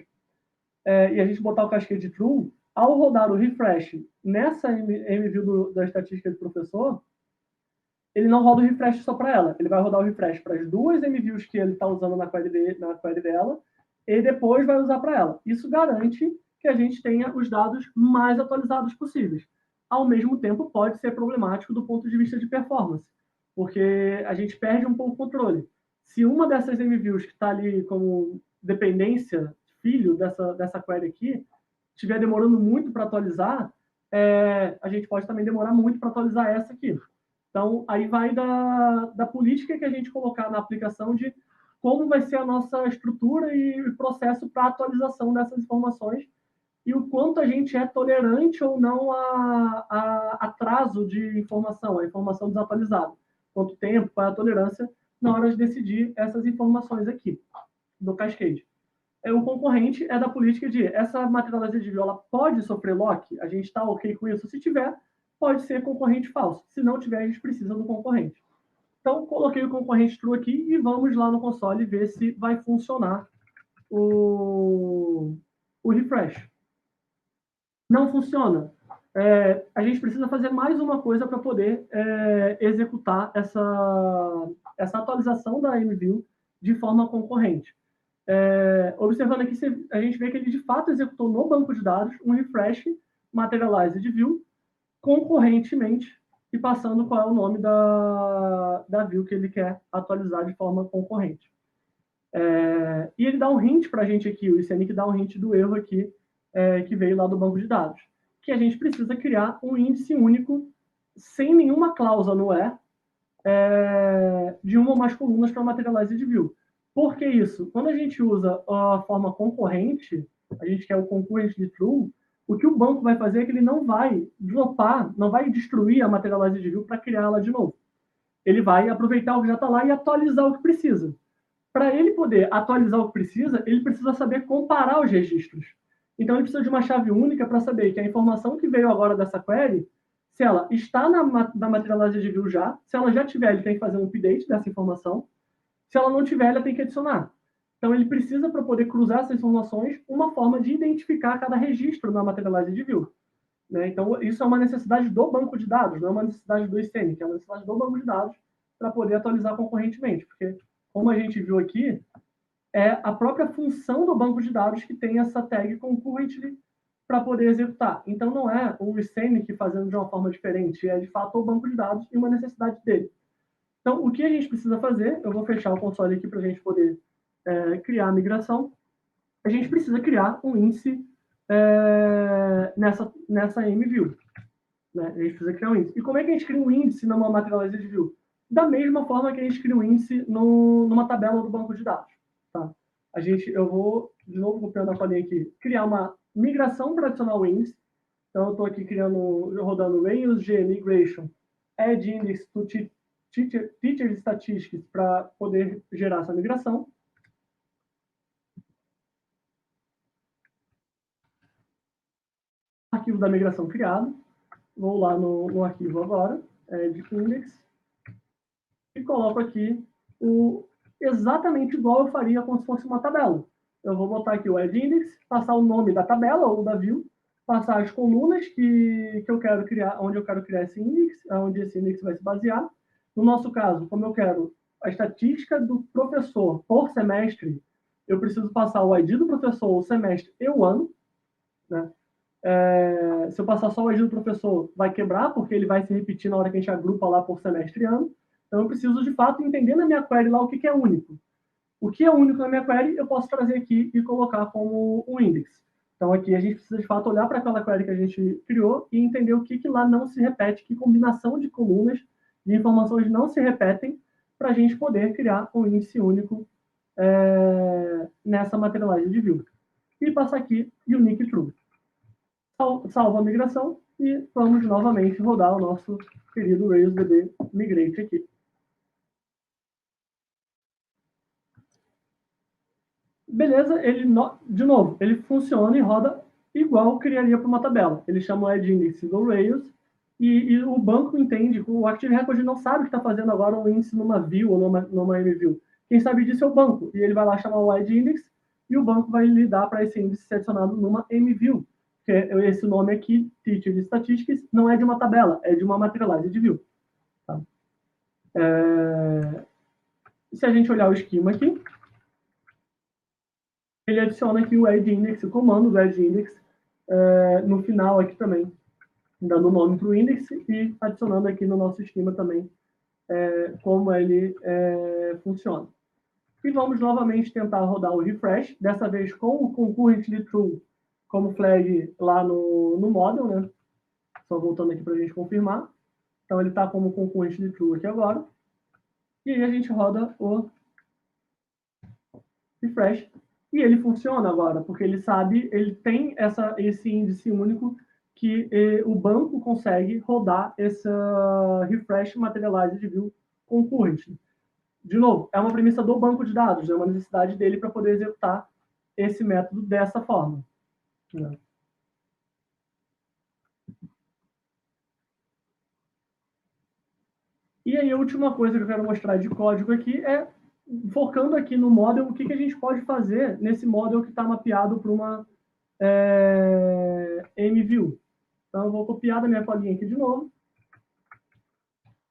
e a gente botar o cascade true, ao rodar o refresh nessa MView da estatística do professor, ele não roda o refresh só para ela. Ele vai rodar o refresh para as duas MViews que ele está usando na query dela, e depois vai usar para ela. Isso garante que a gente tenha os dados mais atualizados possíveis. Ao mesmo tempo, pode ser problemático do ponto de vista de performance, porque a gente perde um pouco o controle. Se uma dessas MViews que está ali como dependência, filho dessa query aqui, estiver demorando muito para atualizar, a gente pode também demorar muito para atualizar essa aqui. Então, aí vai da política que a gente colocar na aplicação de como vai ser a nossa estrutura e processo para atualização dessas informações e o quanto a gente é tolerante ou não a atraso de informação, a informação desatualizada. Quanto tempo, qual é a tolerância na hora de decidir essas informações aqui do Cascade. O concorrente é da política de essa materialized view, ela pode sofrer lock? A gente está ok com isso? Se tiver, pode ser concorrente falso. Se não tiver, a gente precisa do concorrente. Então, coloquei o concorrente true aqui e vamos lá no console ver se vai funcionar o refresh. Não funciona. A gente precisa fazer mais uma coisa para poder executar essa atualização da MView de forma concorrente. Observando aqui, a gente vê que ele de fato executou no banco de dados um refresh materialized view concorrentemente e passando qual é o nome da view que ele quer atualizar de forma concorrente. E ele dá um hint para a gente aqui, o ICNIC dá um hint do erro aqui, que veio lá do banco de dados, que a gente precisa criar um índice único sem nenhuma cláusula no de uma ou mais colunas para materialized view. Por que isso? Quando a gente usa a forma concorrente, a gente quer o concurrent de true, o que o banco vai fazer é que ele não vai dropar, não vai destruir a materialized view para criá-la de novo. Ele vai aproveitar o que já está lá e atualizar o que precisa. Para ele poder atualizar o que precisa, ele precisa saber comparar os registros. Então, ele precisa de uma chave única para saber que a informação que veio agora dessa query, se ela está na materialized view já, se ela já tiver, ele tem que fazer um update dessa informação. Se ela não tiver, ela tem que adicionar. Então, ele precisa, para poder cruzar essas informações, uma forma de identificar cada registro na materialized view. Né? Então, isso é uma necessidade do banco de dados, não é uma necessidade do ICN, que é uma necessidade do banco de dados para poder atualizar concorrentemente. Porque, como a gente viu aqui, é a própria função do banco de dados que tem essa tag concurrently para poder executar. Então, não é o ICN que fazendo de uma forma diferente, é de fato o banco de dados e uma necessidade dele. Então, o que a gente precisa fazer, eu vou fechar o console aqui para a gente poder criar a migração. A gente precisa criar um índice nessa MView. Né? A gente precisa criar um índice. E como é que a gente cria um índice numa materialized view? Da mesma forma que a gente cria um índice numa tabela do banco de dados. Tá? Eu vou, de novo, copiando a colinha aqui, criar uma migração para adicionar o índice. Então, eu estou aqui rodando Rails G Migration Add Index to Teacher Statistics para poder gerar essa migração. Arquivo da migração criado. Vou lá no arquivo agora, Add Index, e coloco aqui exatamente igual eu faria como se fosse uma tabela. Eu vou botar aqui o Add Index, passar o nome da tabela ou da view, passar as colunas que eu quero criar, onde eu quero criar esse índice, onde esse índice vai se basear. No nosso caso, como eu quero a estatística do professor por semestre, eu preciso passar o ID do professor, o semestre e o ano. Né? Se eu passar só o ID do professor, vai quebrar, porque ele vai se repetir na hora que a gente agrupa lá por semestre e ano. Então, eu preciso, de fato, entender na minha query lá o que é único. O que é único na minha query, eu posso trazer aqui e colocar como um index. Então, aqui a gente precisa, de fato, olhar para aquela query que a gente criou e entender o que lá não se repete, que combinação de colunas de informações não se repetem, para a gente poder criar um índice único nessa materialize de view. E passar aqui unique true. Salva a migração e vamos novamente rodar o nosso querido RailsDB Migrate aqui. Beleza, de novo, ele funciona e roda igual criaria para uma tabela. Ele chama o add index do Rails e o banco entende, o Active Record não sabe que está fazendo agora um índice numa view ou numa MView. Quem sabe disso é o banco, e ele vai lá chamar o add index e o banco vai lidar para esse índice ser adicionado numa MView. Que esse nome aqui, Teacher Statistics, não é de uma tabela, é de uma materialized view. Tá? Se a gente olhar o esquema aqui, ele adiciona aqui o add index, o comando do add index, no final aqui também, dando nome para o index e adicionando aqui no nosso esquema também como ele funciona. E vamos novamente tentar rodar o refresh, dessa vez com o concurrently true como flag lá no model, né? Só voltando aqui para a gente confirmar. Então ele está como concurrently true aqui agora. E aí a gente roda o refresh. E ele funciona agora, porque ele sabe, ele tem esse índice único que o banco consegue rodar essa refresh materialized view concurrently. De novo, é uma premissa do banco de dados, é uma necessidade dele para poder executar esse método dessa forma. E aí a última coisa que eu quero mostrar de código aqui é, focando aqui no model, o que a gente pode fazer nesse model que está mapeado para uma MView. Então eu vou copiar da minha colinha aqui de novo.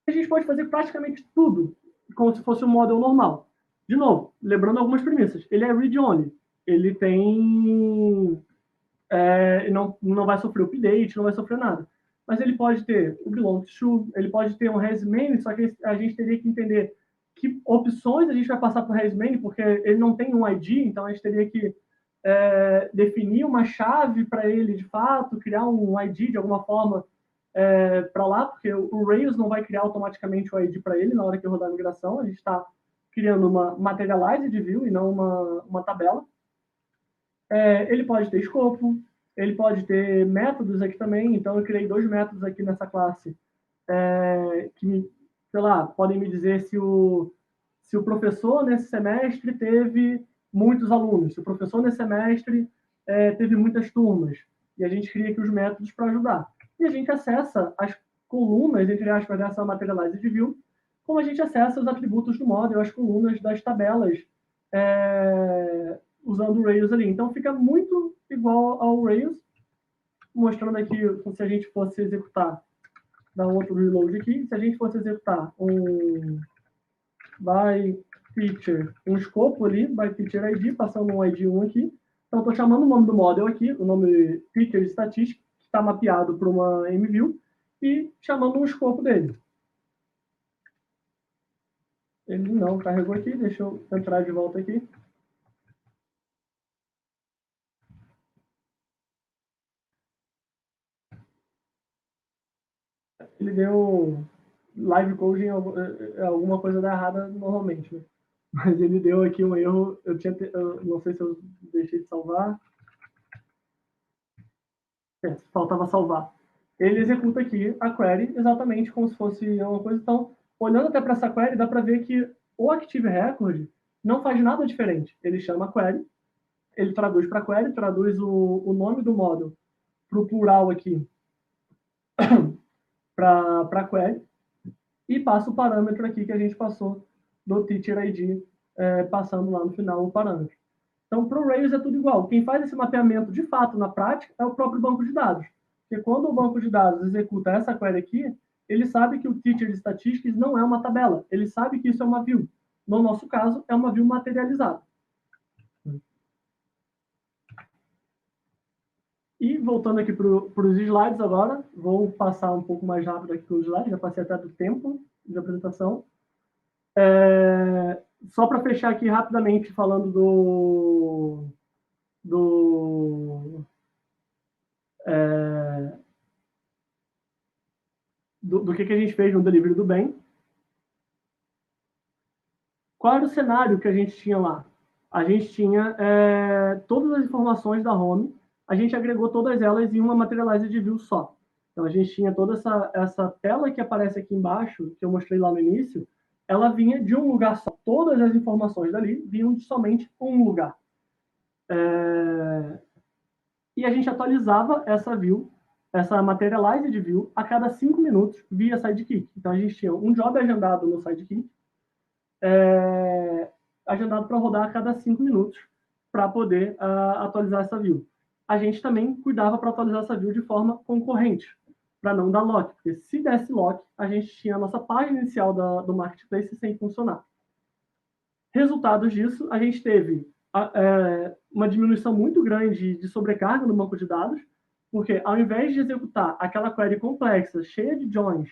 A gente pode fazer praticamente tudo como se fosse um model normal. De novo, lembrando algumas premissas. Ele é read-only. Ele tem... não vai sofrer update, não vai sofrer nada. Mas ele pode ter o belongs to, ele pode ter um resmain, só que a gente teria que entender que opções a gente vai passar para o resmain, porque ele não tem um ID, então a gente teria que definir uma chave para ele de fato, criar um ID de alguma forma para lá, porque o Rails não vai criar automaticamente o ID para ele na hora que rodar a migração, a gente está criando uma materialized view e não uma tabela. Ele pode ter escopo, ele pode ter métodos aqui também, então eu criei 2 métodos aqui nessa classe que, sei lá, podem me dizer se o professor nesse semestre teve muitos alunos, se o professor nesse semestre teve muitas turmas, e a gente cria aqui os métodos para ajudar. E a gente acessa as colunas, entre aspas, dessa materialized view, como a gente acessa os atributos do model, as colunas das tabelas, usando o Rails ali. Então fica muito igual ao Rails, mostrando aqui se a gente fosse executar, dar um outro reload aqui, se a gente fosse executar um by feature, um escopo ali, by feature ID, passando um ID 1 aqui. Então estou chamando o nome do model aqui, o nome feature statistic, que está mapeado para uma MView, e chamando um escopo dele. Ele não carregou aqui, deixa eu entrar de volta aqui. Ele deu live coding, alguma coisa dá errada normalmente, né? Mas ele deu aqui um erro, eu não sei se eu deixei de salvar. Faltava salvar. Ele executa aqui a query exatamente como se fosse uma coisa. Então, olhando até para essa query, dá para ver que o Active Record não faz nada diferente. Ele chama a query, ele traduz para a query, traduz o nome do módulo para o plural aqui para a query e passa o parâmetro aqui que a gente passou do teacher ID, passando lá no final o parâmetro. Então, para o Rails é tudo igual. Quem faz esse mapeamento de fato na prática é o próprio banco de dados. Porque quando o banco de dados executa essa query aqui, ele sabe que o teacher statistics não é uma tabela. Ele sabe que isso é uma view. No nosso caso, é uma view materializada. E voltando aqui para os slides agora, vou passar um pouco mais rápido aqui pelos slides, já passei até do tempo de apresentação. Só para fechar aqui rapidamente falando do que a gente fez no Delivery do Bem. Qual era o cenário que a gente tinha lá? a gente tinha todas as informações da home, a gente agregou todas elas em uma Materializer de View só. Então, a gente tinha toda essa tela que aparece aqui embaixo, que eu mostrei lá no início, ela vinha de um lugar só. Todas as informações dali vinham de somente um lugar. E a gente atualizava essa view, essa Materializer View, a cada 5 minutos via Sidekick. Então, a gente tinha um job agendado no Sidekick, agendado para rodar a cada 5 minutos para poder atualizar essa view. A gente também cuidava para atualizar essa view de forma concorrente, para não dar lock, porque se desse lock, a gente tinha a nossa página inicial do Marketplace sem funcionar. Resultados disso, a gente teve uma diminuição muito grande de sobrecarga no banco de dados, porque ao invés de executar aquela query complexa, cheia de joins,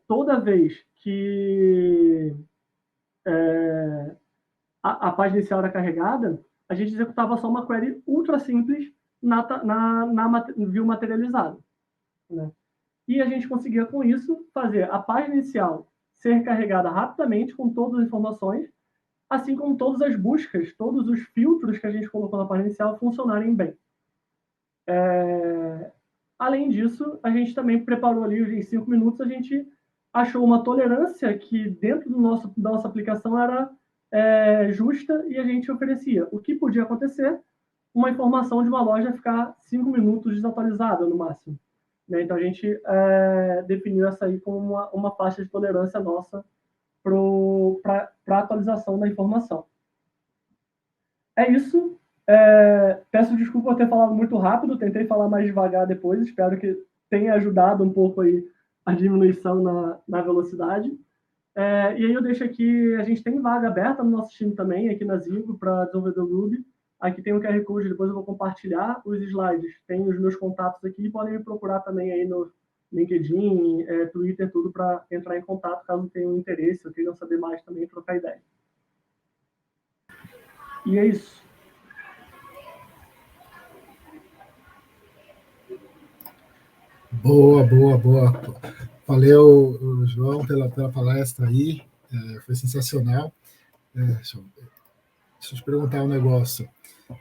toda vez que a página inicial era carregada, a gente executava só uma query ultra simples na view materializada. Né? E a gente conseguia, com isso, fazer a página inicial ser carregada rapidamente com todas as informações, assim como todas as buscas, todos os filtros que a gente colocou na página inicial funcionarem bem. Além disso, a gente também preparou ali, em 5 minutos, a gente achou uma tolerância que dentro da nossa aplicação era justa e a gente oferecia. O que podia acontecer? Uma informação de uma loja ficar 5 minutos desatualizada no máximo. Né? Então, a gente definiu essa aí como uma faixa de tolerância nossa para a atualização da informação. É isso. Peço desculpa por ter falado muito rápido, tentei falar mais devagar depois, espero que tenha ajudado um pouco aí a diminuição na velocidade. E aí eu deixo aqui, a gente tem vaga aberta no nosso time também, aqui na Zingo, para desenvolvedor Ruby. Aqui tem o QR Code, depois eu vou compartilhar os slides. Tem os meus contatos aqui, podem me procurar também aí no LinkedIn, Twitter, tudo para entrar em contato, caso tenham interesse ou queiram saber mais também, trocar ideia. E é isso. Boa. Valeu, João, pela palestra aí, foi sensacional. Deixa eu te perguntar um negócio.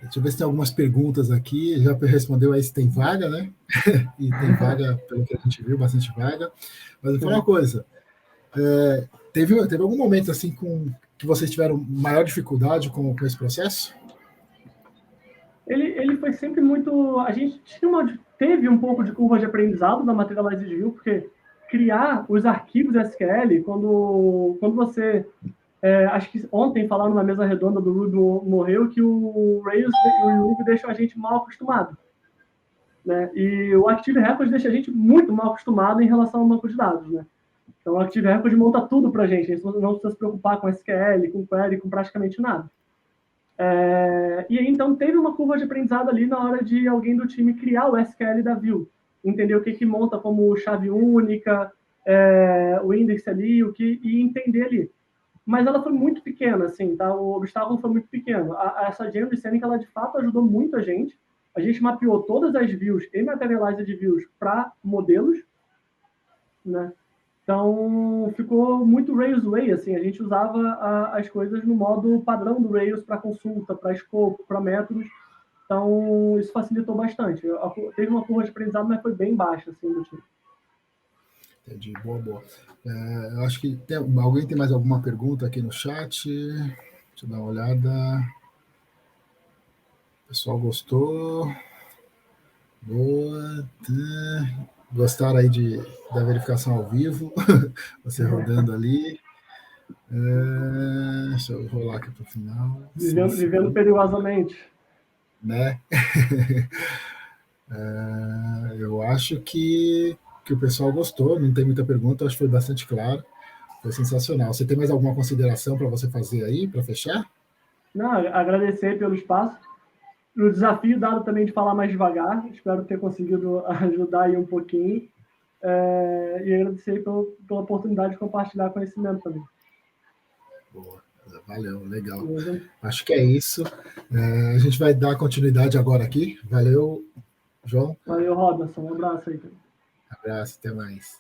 Deixa eu ver se tem algumas perguntas aqui. Já respondeu aí se tem vaga, né? E tem vaga, pelo que a gente viu, bastante vaga. Mas eu vou falar uma coisa. Teve algum momento assim que vocês tiveram maior dificuldade com esse processo? Ele foi sempre muito... A gente teve um pouco de curva de aprendizado na Materializer View, porque criar os arquivos SQL, quando você... acho que ontem falaram na mesa redonda do Ruby morreu que o Rails e o Ruby deixam a gente mal acostumado. Né? E o Active Record deixa a gente muito mal acostumado em relação ao banco de dados. Né? Então, o Active Record monta tudo para a gente não precisa se preocupar com SQL, com query, com praticamente nada. E aí, então, teve uma curva de aprendizado ali na hora de alguém do time criar o SQL da View, entender o que monta como chave única, o index ali, e entender ali. Mas ela foi muito pequena, assim, tá? O obstáculo foi muito pequeno. Essa General Scenic, ela de fato ajudou muito a gente. A gente mapeou todas as views e Materializer de views para modelos, né? Então, ficou muito Rails Way, assim, a gente usava as coisas no modo padrão do Rails para consulta, para scope, para métodos. Então, isso facilitou bastante. Teve uma curva de aprendizado, mas foi bem baixa, assim, do time. Entendi, boa. Eu acho que alguém tem mais alguma pergunta aqui no chat. Deixa eu dar uma olhada. O pessoal gostou. Boa. Gostaram aí da verificação ao vivo, você rodando ali. Deixa eu rolar aqui para o final. Vivendo perigosamente. Né? Eu acho que o pessoal gostou, não tem muita pergunta, acho que foi bastante claro, foi sensacional. Você tem mais alguma consideração para você fazer aí, para fechar? Não, agradecer pelo espaço. O desafio dado também de falar mais devagar, espero ter conseguido ajudar aí um pouquinho, e agradecer pela oportunidade de compartilhar conhecimento também. Boa, valeu, legal. Acho que é isso. A gente vai dar continuidade agora aqui. Valeu, João. Valeu, Robinson. Um abraço aí. Abraço, até mais.